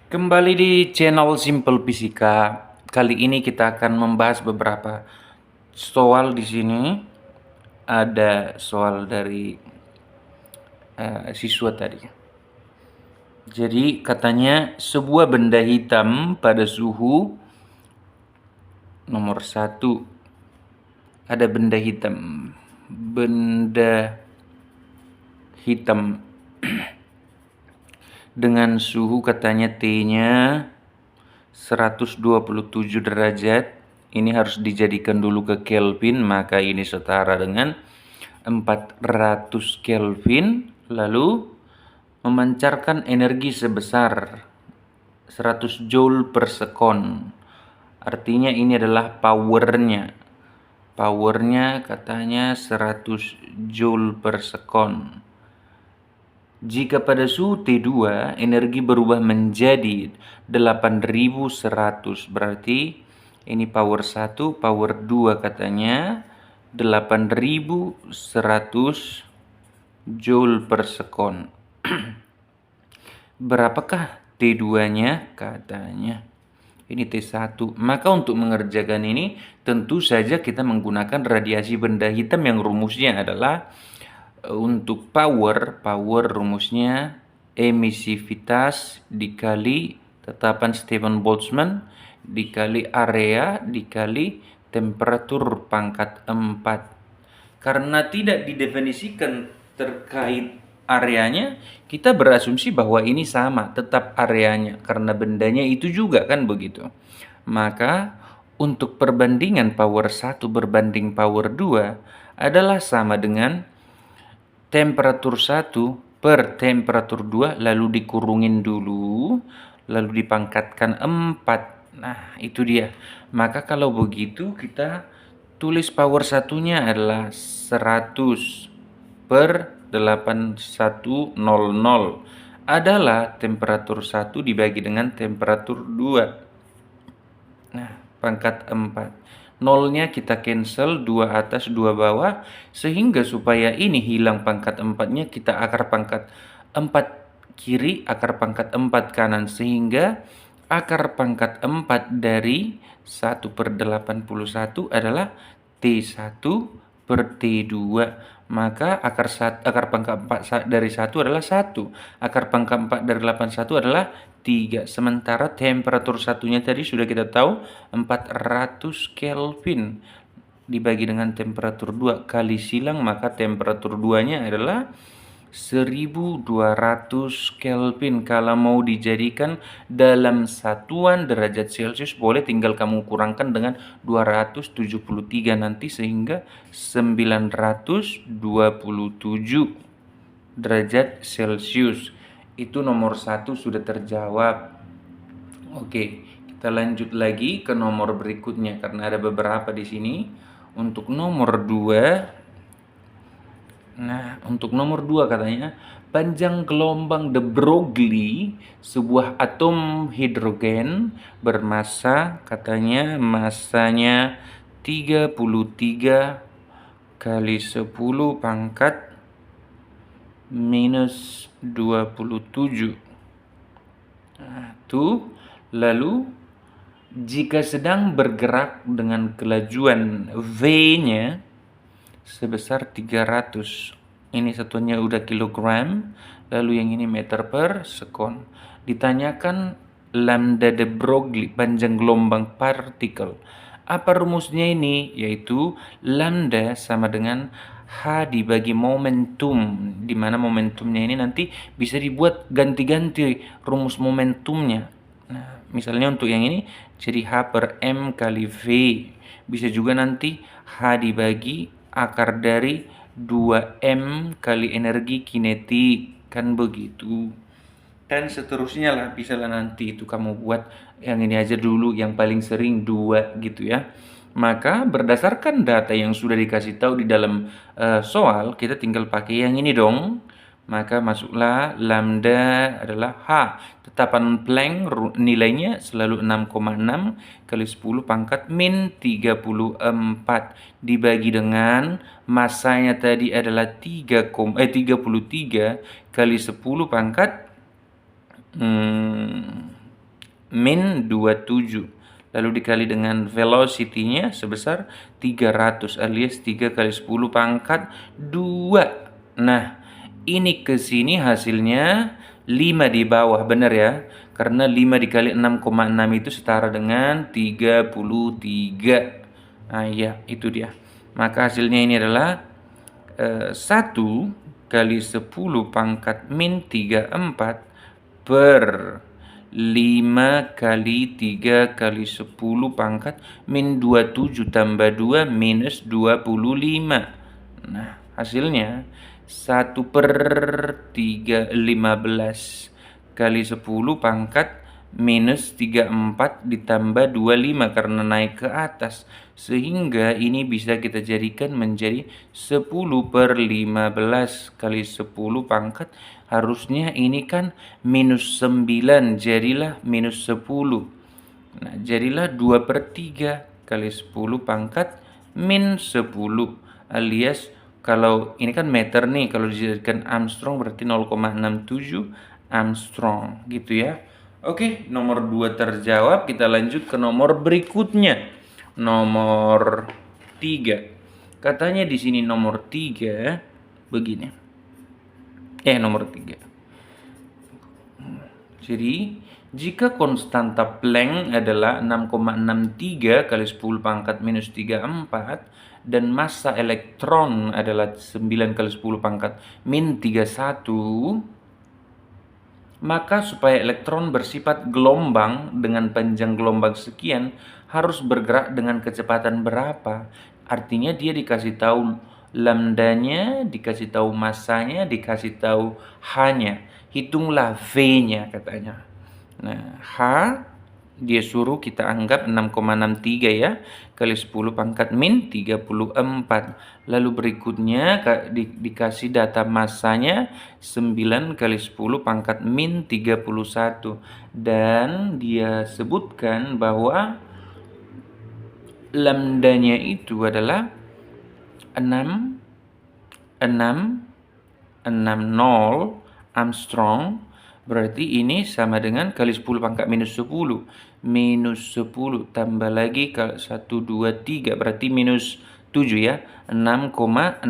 Kembali di channel Simple Fisika. Kali ini kita akan membahas beberapa soal di sini. Ada soal dari siswa tadi. Jadi katanya sebuah benda hitam pada suhu nomor 1. Ada benda hitam. Benda hitam dengan suhu katanya T-nya 127 derajat. Ini harus dijadikan dulu ke Kelvin, maka ini setara dengan 400 Kelvin, lalu memancarkan energi sebesar 100 Joule per sekon. Artinya ini adalah powernya. Powernya katanya 100 Joule per sekon. Jika pada suhu T2 energi berubah menjadi 8100, berarti ini power 1, power 2 katanya 8100 Joule per sekon. Berapakah T2-nya? Katanya ini T1. Maka untuk mengerjakan ini tentu saja kita menggunakan radiasi benda hitam yang rumusnya adalah untuk power rumusnya emisivitas dikali tetapan Stephen Boltzmann dikali area dikali temperatur pangkat 4. Karena tidak didefinisikan terkait areanya, kita berasumsi bahwa ini sama, tetap areanya karena bendanya itu juga kan begitu. Maka untuk perbandingan power 1 berbanding power 2 adalah sama dengan temperatur 1 per temperatur 2 lalu dikurungin dulu, lalu dipangkatkan 4. Nah, itu dia. Maka kalau begitu kita tulis power satunya adalah 100 per 8100 adalah temperatur 1 dibagi dengan temperatur 2. Nah, pangkat 4. Nolnya kita cancel, 2 atas 2 bawah, sehingga supaya ini hilang pangkat 4-nya kita akar pangkat 4 kiri, akar pangkat 4 kanan, sehingga akar pangkat 4 dari 1 per 81 adalah T1 per T2. Maka akar pangkat 4 dari 1 adalah 1. Akar pangkat 4 dari 81 adalah 3. Sementara temperatur satunya tadi sudah kita tahu 400 Kelvin dibagi dengan temperatur 2 kali silang, maka temperatur 2-nya adalah 1200 Kelvin. Kalau mau dijadikan dalam satuan derajat Celcius boleh tinggal kamu kurangkan dengan 273 nanti sehingga 927 derajat Celcius. Itu nomor 1 sudah terjawab. Oke, kita lanjut lagi ke nomor berikutnya karena ada beberapa di sini. Untuk nomor 2, untuk nomor 2 katanya, panjang gelombang de Broglie, sebuah atom hidrogen bermassa, katanya massanya 33 kali 10 pangkat minus 27. Tuh, lalu jika sedang bergerak dengan kelajuan V-nya sebesar 300. Ini satunya udah kilogram, lalu yang ini meter per sekon. Ditanyakan lambda de Broglie, panjang gelombang partikel. Apa rumusnya ini? Yaitu lambda sama dengan H dibagi momentum, di mana momentumnya ini nanti bisa dibuat ganti-ganti rumus momentumnya. Nah, misalnya untuk yang ini jadi H per M kali V. Bisa juga nanti H dibagi akar dari 2M kali energi kinetik. Kan begitu. Dan seterusnya lah, bisa lah nanti itu kamu buat yang ini aja dulu, yang paling sering 2 gitu ya. Maka berdasarkan data yang sudah dikasih tahu di dalam soal, kita tinggal pakai yang ini dong. Maka masuklah lambda adalah H. Tetapan Planck nilainya selalu 6,6 kali 10 pangkat min 34 dibagi dengan masanya tadi adalah 33 kali 10 pangkat min 27. Lalu dikali dengan velocity-nya sebesar 300 alias 3 kali 10 pangkat 2. Nah, ini ke sini hasilnya 5 di bawah, benar ya? Karena 5 dikali 6,6 itu setara dengan 33. Nah, ya, itu dia. Maka hasilnya ini adalah 1 kali 10 pangkat min 34 per 5 kali 3 kali 10 pangkat min 27 tambah 2 minus 25. Nah, hasilnya 1 per 15 kali 10 pangkat minus 34 ditambah 25 karena naik ke atas. Sehingga ini bisa kita jadikan menjadi 10 per 15 kali 10 pangkat. Harusnya ini kan minus 9, jadilah minus 10. Nah, jadilah 2 per 3 kali 10 pangkat min 10. Alias kalau ini kan meter nih, kalau dijadikan Armstrong berarti 0,67 Armstrong gitu ya. Oke, nomor 2 terjawab. Kita lanjut ke nomor berikutnya. Nomor 3. Katanya di sini nomor 3 begini. Nomor 3. Jadi, jika konstanta Planck adalah 6,63 kali 10 pangkat minus 34 dan massa elektron adalah 9 kali 10 pangkat min 31, maka supaya elektron bersifat gelombang dengan panjang gelombang sekian harus bergerak dengan kecepatan berapa? Artinya dia dikasih tahu lambdanya, dikasih tahu massanya, dikasih tahu h-nya. Hitunglah v-nya katanya. Nah, h dia suruh kita anggap 6,63 ya, kali 10 pangkat min 34. Lalu berikutnya dikasih data massanya 9 kali 10 pangkat min 31. Dan dia sebutkan bahwa lambdanya itu adalah 6,60 Armstrong. Berarti ini sama dengan kali 10 pangkat minus 10. Minus 10 tambah lagi kali 1, 2, 3. Berarti minus 7 ya. 6,66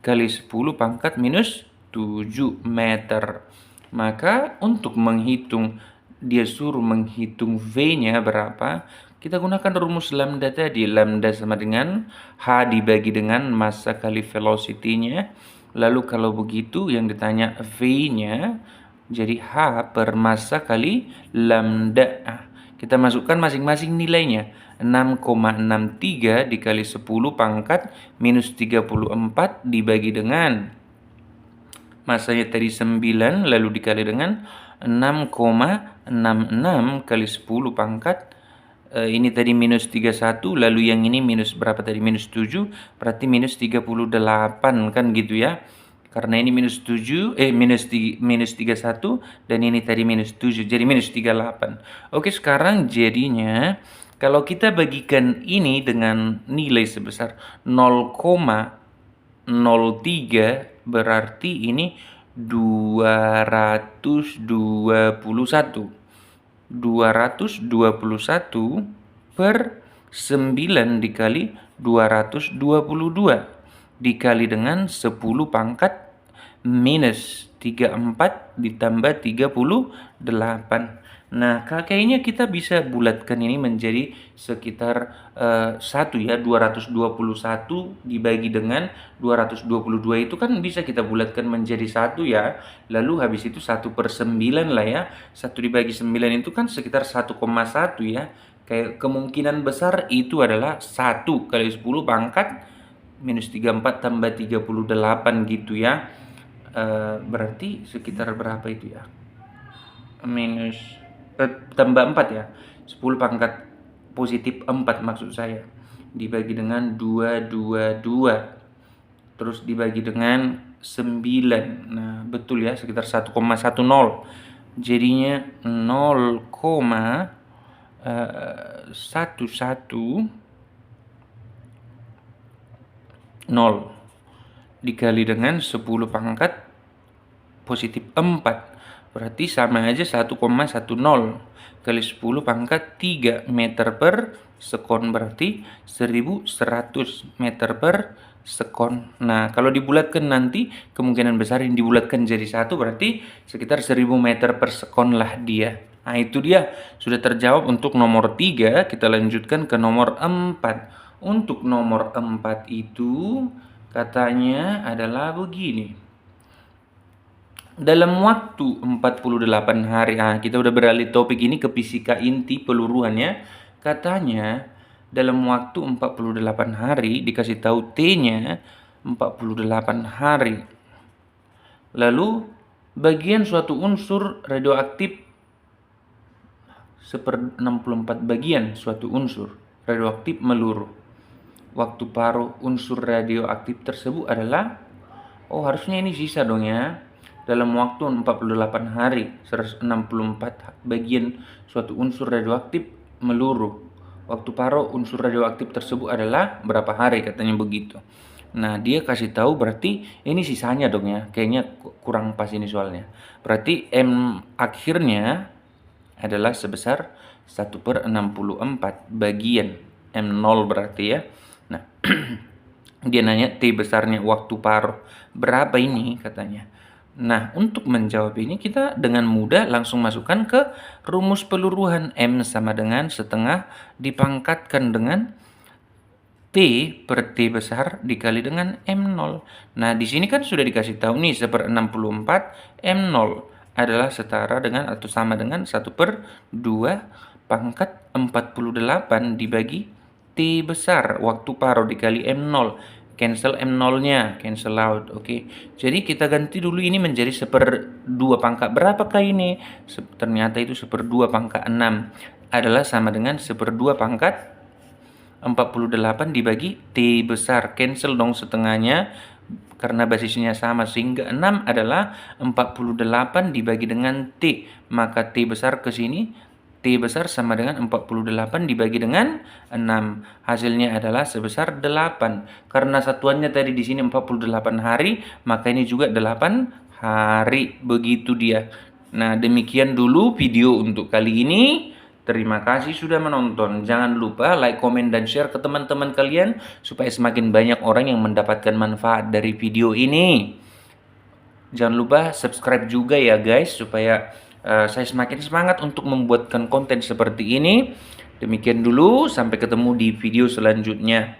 kali 10 pangkat minus 7 meter. Maka untuk menghitung, dia suruh menghitung V-nya berapa. Kita gunakan rumus lambda tadi. Lambda sama dengan H dibagi dengan massa kali velocity-nya. Lalu kalau begitu yang ditanya V-nya jadi H per massa kali lambda. Nah, kita masukkan masing-masing nilainya. 6,63 dikali 10 pangkat minus 34 dibagi dengan massanya tadi 9 lalu dikali dengan 6,66 kali 10 pangkat ini tadi minus 31 lalu yang ini minus berapa tadi minus 7 berarti minus 38 kan gitu ya. Karena ini minus 7, minus 31 dan ini tadi minus 7, jadi minus 38. Oke, sekarang jadinya kalau kita bagikan ini dengan nilai sebesar 0,03 berarti ini 221. 221 per 9 dikali 222 dikali dengan 10 pangkat minus 34 ditambah 38. Nah, kayaknya kita bisa bulatkan ini menjadi sekitar 1 ya, 221 dibagi dengan 222 itu kan bisa kita bulatkan menjadi 1 ya. Lalu habis itu 1 per 9 lah ya. 1 dibagi 9 itu kan sekitar 1,1 ya. Kayak kemungkinan besar itu adalah 1 kali 10 pangkat minus 34 tambah 38 gitu ya. Berarti sekitar berapa itu ya? Minus tambah 4 ya. 10 pangkat positif 4 maksud saya. Dibagi dengan 222. Terus dibagi dengan 9. Nah, betul ya, sekitar 1,10. Jadinya 0,110 dikali dengan 10 pangkat positif 4. Berarti sama aja 1,10 kali 10 pangkat 3 meter per sekon, berarti 1100 meter per sekon. Nah, kalau dibulatkan nanti, kemungkinan besar yang dibulatkan jadi 1 berarti sekitar 1000 meter per sekon lah dia. Nah, itu dia. Sudah terjawab untuk nomor 3, kita lanjutkan ke nomor 4. Untuk nomor 4 itu katanya adalah begini. Dalam waktu 48 hari, kita udah beralih topik ini ke fisika inti peluruhan ya. Katanya dalam waktu 48 hari dikasih tahu T-nya 48 hari. Lalu bagian suatu unsur radioaktif 1/64 bagian suatu unsur radioaktif meluruh. Waktu paruh unsur radioaktif tersebut adalah, harusnya ini sisa dong ya. Dalam waktu 48 hari, 164 bagian suatu unsur radioaktif meluruh. Waktu paruh unsur radioaktif tersebut adalah berapa hari, katanya begitu. Nah, dia kasih tahu berarti ini sisanya dong ya. Kayaknya kurang pas ini soalnya. Berarti M akhirnya adalah sebesar 1/64 bagian M0 berarti ya. Nah, dia nanya T besarnya waktu paruh berapa ini katanya. Nah, untuk menjawab ini kita dengan mudah langsung masukkan ke rumus peluruhan. M sama dengan setengah dipangkatkan dengan T per T besar dikali dengan M0. Nah, di sini kan sudah dikasih tahu nih 1/64 M0 adalah setara dengan atau sama dengan 1/2 pangkat 48 dibagi T besar waktu paruh dikali M0. Cancel M0-nya, cancel out. Oke. Jadi kita ganti dulu ini menjadi 1/2 pangkat berapakah ini? Ternyata itu 1/2 pangkat 6 adalah sama dengan 1/2 pangkat 48 dibagi T besar. Cancel dong setengahnya karena basisnya sama, sehingga 6 adalah 48 dibagi dengan T. Maka T besar ke sini, T besar sama dengan 48 dibagi dengan 6. Hasilnya adalah sebesar 8. Karena satuannya tadi di sini 48 hari, maka ini juga 8 hari. Begitu dia. Nah, demikian dulu video untuk kali ini. Terima kasih sudah menonton. Jangan lupa like, komen, dan share ke teman-teman kalian supaya semakin banyak orang yang mendapatkan manfaat dari video ini. Jangan lupa subscribe juga ya guys, supaya saya semakin semangat untuk membuatkan konten seperti ini. Demikian dulu, sampai ketemu di video selanjutnya.